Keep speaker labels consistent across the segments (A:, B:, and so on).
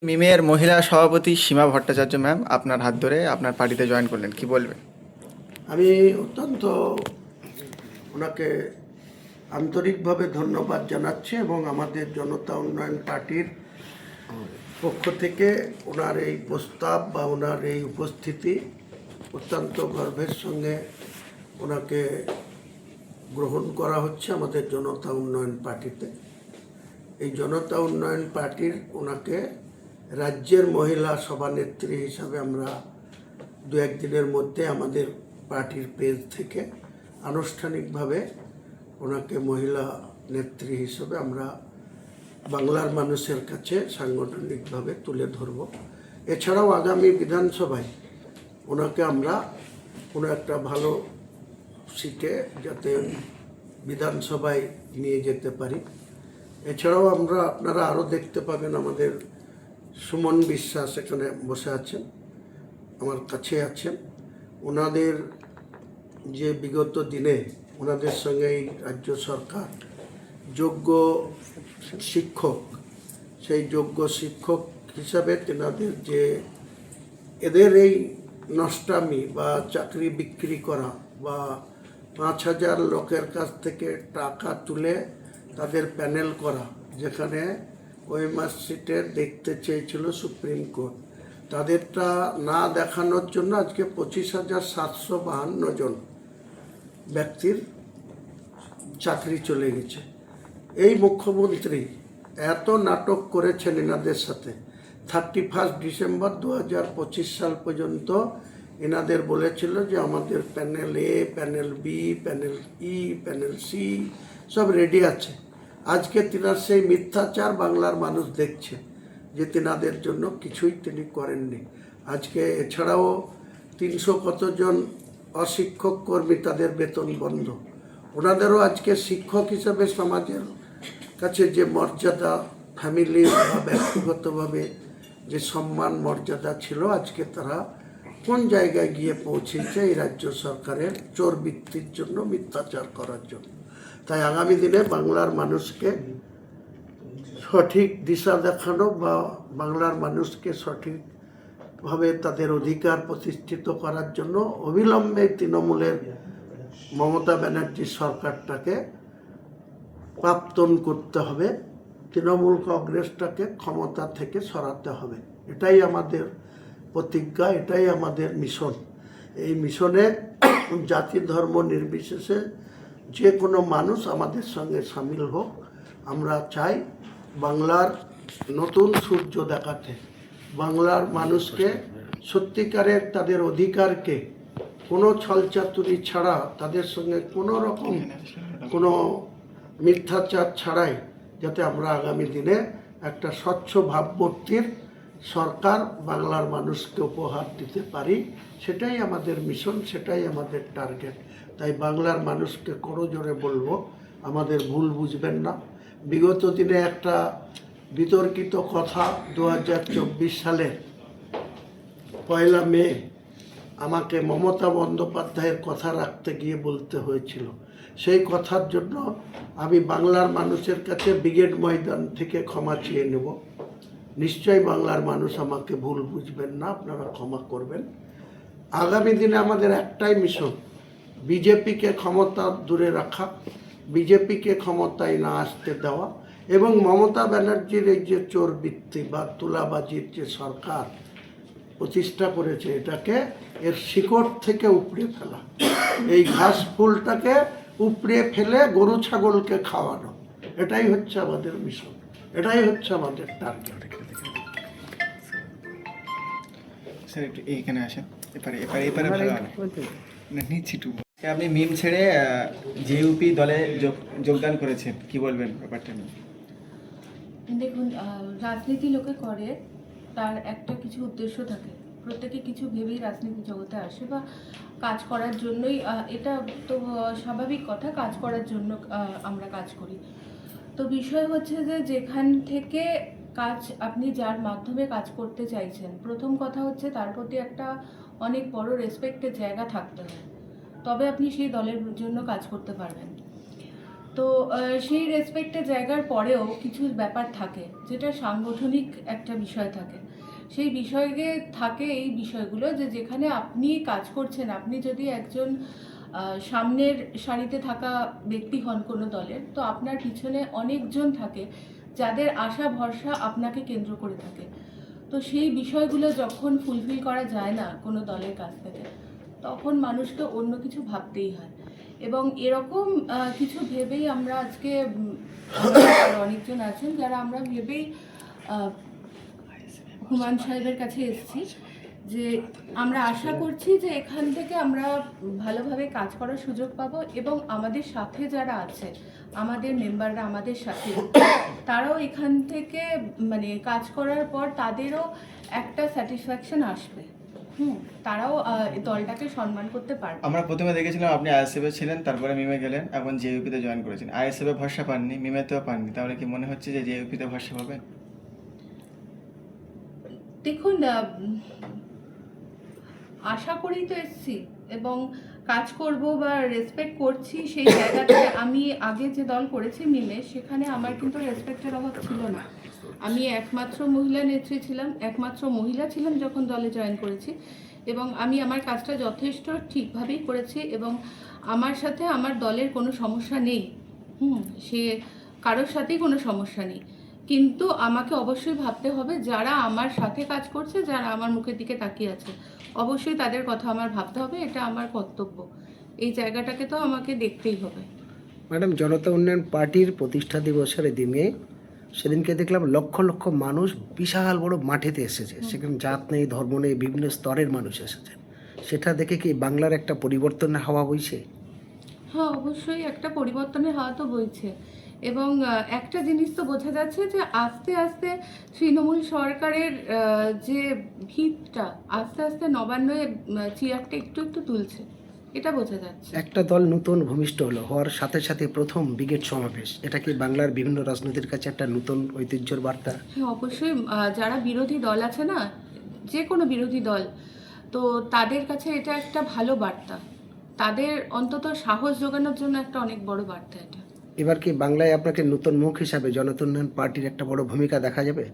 A: মিমের মহিলা সভাপতি সীমা ভট্টাচার্য ম্যাম আপনার হাত ধরে আপনার পার্টিতে জয়েন করলেন, কি বলবেন?
B: আমি অত্যন্ত ওনাকে আন্তরিকভাবে ধন্যবাদ জানাচ্ছি এবং আমাদের জনতা উন্নয়ন পার্টির পক্ষ থেকে ওনার এই প্রস্তাব বা ওনার এই উপস্থিতি অত্যন্ত গর্বের সঙ্গে ওনাকে গ্রহণ করা হচ্ছে আমাদের জনতা উন্নয়ন পার্টিতে। এই জনতা উন্নয়ন পার্টির ওনাকে রাজ্যের মহিলা সভানেত্রী হিসাবে আমরা দু একদিনের মধ্যে আমাদের পার্টির পেজ থেকে আনুষ্ঠানিকভাবে ওনাকে মহিলা নেত্রী হিসেবে আমরা বাংলার মানুষের কাছে সাংগঠনিকভাবে তুলে ধরব। এছাড়াও আগামী বিধানসভায় ওনাকে আমরা কোনো একটা ভালো সিটে যাতে বিধানসভায় নিয়ে যেতে পারি। এছাড়াও আপনারা আরও দেখতে পাবেন আমাদের সুমন বিশ্বাস এখানে বসে আছেন, আমার কাছে আছেন। ওনাদের যে বিগত দিনে ওনাদের সঙ্গে এই রাজ্য সরকার যোগ্য শিক্ষক, সেই যোগ্য শিক্ষক হিসাবে তেনাদের যে এদের এই নষ্টামি বা চাকরি বিক্রি করা বা 5,000 লোকের কাছ থেকে টাকা তুলে তাদের প্যানেল করা, যেখানে ওএমআর সিটে দেখতে চেয়েছিল সুপ্রিম কোর্ট, তাদেরটা না দেখানোর জন্য আজকে 25,752 জন ব্যক্তির চাকরি চলে গেছে। এই মুখ্যমন্ত্রী এত নাটক করেছেন এনাদের সাথে। 31 ডিসেম্বর 2025 সাল পর্যন্ত এনাদের বলেছিল যে আমাদের প্যানেল এ, প্যানেল বি, প্যানেল ই, প্যানেল সি সব রেডি আছে। আজকে তিনার সেই মিথ্যাচার বাংলার মানুষ দেখছে যে তিনাদের জন্য কিছুই তিনি করেননি। আজকে এছাড়াও 300 কতজন অশিক্ষক কর্মী, তাদের বেতন বন্ধ। ওনাদেরও আজকে শিক্ষক হিসাবে সমাজের কাছে যে মর্যাদা, ফ্যামিলি বা ব্যক্তিগতভাবে যে সম্মান মর্যাদা ছিল, আজকে তারা কোন জায়গায় গিয়ে পৌঁছেছে এই রাজ্য সরকারের চোর বৃত্তির জন্য, মিথ্যাচার করার জন্য। তাই আগামী দিনে বাংলার মানুষকে সঠিক দিশা দেখানো বা বাংলার মানুষকে সঠিকভাবে তাদের অধিকার প্রতিষ্ঠিত করার জন্য অবিলম্বে তৃণমূলের মমতা ব্যানার্জি সরকারটাকে প্রাক্তন করতে হবে, তৃণমূল কংগ্রেসটাকে ক্ষমতা থেকে সরাতে হবে। এটাই আমাদের প্রতিজ্ঞা, এটাই আমাদের মিশন। এই মিশনে জাতি ধর্ম নির্বিশেষে যে কোনো মানুষ আমাদের সঙ্গে সামিল হোক। আমরা চাই বাংলার নতুন সূর্য দেখাতে, বাংলার মানুষকে সত্যিকারের তাদের অধিকারকে কোনো ছলচাতুরি ছাড়া, তাদের সঙ্গে কোনো রকম কোনো মিথ্যাচার ছাড়াই যাতে আমরা আগামী দিনে একটা স্বচ্ছ ভাবমূর্তির সরকার বাংলার মানুষকে উপহার দিতে পারি, সেটাই আমাদের মিশন, সেটাই আমাদের টার্গেট। তাই বাংলার মানুষকে করজোরে বলবো, আমাদের ভুল বুঝবেন না। বিগত দিনে একটা বিতর্কিত কথা 2024 সালের 1 মে আমাকে মমতা বন্দ্যোপাধ্যায়ের কথা রাখতে গিয়ে বলতে হয়েছিল। সেই কথার জন্য আমি বাংলার মানুষের কাছে ব্রিগেড ময়দান থেকে ক্ষমা চেয়ে নেব। নিশ্চয়ই বাংলার মানুষ আমাকে ভুল বুঝবেন না, আপনারা ক্ষমা করবেন। আগামী দিনে আমাদের একটাই মিশন, বিজেপিকে ক্ষমতা দূরে রাখা, বিজেপিকে ক্ষমতায় না আসতে দেওয়া এবং মমতা ব্যানার্জির এই যে চোর বৃত্তি বা তুলাবাজির যে সরকার প্রতিষ্ঠা করেছে, এটাকে এর শিকড় থেকে উপড়ে ফেলা, এই ঘাস ফুলটাকে উপড়ে ফেলে গরু ছাগলকে খাওয়ানো, এটাই হচ্ছে আমাদের মিশন, এটাই হচ্ছে আমাদের টার্গেট।
A: স্যার একটু এইখানে আসেন, এপারে এপারে এপারে ভালো হবে না, নিচ্ছি টু। আপনি মিম ছেড়ে জেইউপি দলে যোগদান করেছেন, কি বলবেন ব্যাপারটা নিয়ে?
C: দেখুন, রাজনীতি লোকে করে, তার একটা কিছু উদ্দেশ্য থাকে। প্রত্যেকে কিছু ভেবেই রাজনীতি জগতে আসে বা কাজ করার জন্যই, এটা তো স্বাভাবিক কথা, কাজ করার জন্য আমরা কাজ করি। তো বিষয় হচ্ছে যে যেখান থেকে কাজ, আপনি যার মাধ্যমে কাজ করতে চাইছেন, প্রথম কথা হচ্ছে তার প্রতি একটা অনেক বড় রেসপেক্টের জায়গা থাকতে হয়, তবে আপনি সেই দলের জন্য কাজ করতে পারবেন। তো সেই রেসপেক্টের জায়গার পরেও কিছু ব্যাপার থাকে যেটা সাংগঠনিক একটা বিষয় থাকে। সেই বিষয়ে থাকে এই বিষয়গুলো যে যেখানে আপনি কাজ করছেন, আপনি যদি একজন সামনের সারিতে থাকা ব্যক্তি হন কোনো দলের, তো আপনার পিছনে অনেকজন থাকে যাদের আশা ভরসা আপনাকে কেন্দ্র করে থাকে। তো সেই বিষয়গুলো যখন ফুলফিল করা যায় না কোনো দলের কাছ থেকে, তখন মানুষকে অন্য কিছু ভাবতেই হয়। এবং এরকম কিছু ভেবেই আমরা আজকে আরো অনেকজন আছেন যারা আমরা ভেবেই হুমায়ুন সাহেবের কাছে এসেছি যে আমরা আশা করছি যে এখান থেকে আমরা ভালোভাবে কাজ করার সুযোগ পাবো এবং আমাদের সাথে যারা আছে, আমাদের মেম্বাররা আমাদের সাথে, তারাও এখান থেকে মানে কাজ করার পর তাদেরও একটা স্যাটিসফ্যাকশন আসবে। তারাও দলটাকে সম্মান করতে পারবে।
A: আমরা প্রথমে দেখেছিলাম আপনি আইএসএফে ছিলেন, তারপরে মিমে গেলেন, এখন জেইউপিতে জয়েন করেছেন। আইএসএফে ভরসা পাননি, মিমেতেও পাননি, তাহলে কি মনে হচ্ছে যে জেইউপিতে ভরসা পাবেন?
C: দেখুন, আশা করেই তো এসছি এবং কাজ করব বা রেসপেক্ট করছি সেই জায়গাতে। আমি আগে যে দল করেছি মিমে, সেখানে আমার কিন্তু রেসপেক্টের অভাব ছিল না। আমি একমাত্র মহিলা নেত্রী ছিলাম, একমাত্র মহিলা ছিলাম যখন দলে জয়েন করেছি এবং আমি আমার কাজটা যথেষ্ট ঠিকভাবেই করেছি এবং আমার সাথে আমার দলের কোনো সমস্যা নেই। সে কারোর সাথেই কোনো সমস্যা নেই, কিন্তু আমাকে অবশ্যই ভাবতে হবে যারা আমার সাথে কাজ করছে, যারা আমার মুখের দিকে তাকিয়ে আছে, অবশ্যই তাদের কথা আমার ভাবতে হবে। এটা আমার কর্তব্য, এই জায়গাটাকে তো আমাকে দেখতেই হবে।
D: ম্যাডাম, জনতা উন্নয়ন পার্টির প্রতিষ্ঠা দিবসের দিনে সেদিনকে দেখলাম লক্ষ লক্ষ মানুষ বিশাল বড় মাঠেতে এসেছে। সেখানে জাত নেই, ধর্ম নেই, বিভিন্ন স্তরের মানুষ এসেছে। সেটা দেখে কি বাংলার একটা পরিবর্তনের হাওয়া বইছে?
C: হ্যাঁ, অবশ্যই একটা পরিবর্তনের হাওয়া তো বইছে এবং একটা জিনিস তো বোঝা যাচ্ছে যে আস্তে আস্তে তৃণমূল সরকারের যে ভিতটা আস্তে আস্তে নবান্নয়ে চেয়ারটা একটু একটু তুলছে, এটা বোঝা যাচ্ছে।
D: একটা দল নতুন ভূমিষ্ঠ হওয়ার সাথে সাথে প্রথম ব্রিগেড সমাবেশ, এটা কি বাংলার বিভিন্ন রাজনীতির কাছে একটা নতুন ঐতিহ্যের বার্তা?
C: হ্যাঁ, অবশ্যই। যারা বিরোধী দল আছে না, যে কোনো বিরোধী দল, তো তাদের কাছে এটা একটা ভালো বার্তা, তাদের অন্তত সাহস জোগানোর জন্য একটা অনেক বড় বার্তা এটা।
D: এবার কি বাংলায় আপনাকে নতুন মুখ হিসাবে জনতা উন্নয়ন পার্টির একটা বড় ভূমিকা দেখা যাবে?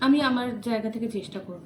C: আমি আমার জায়গা থেকে চেষ্টা করব।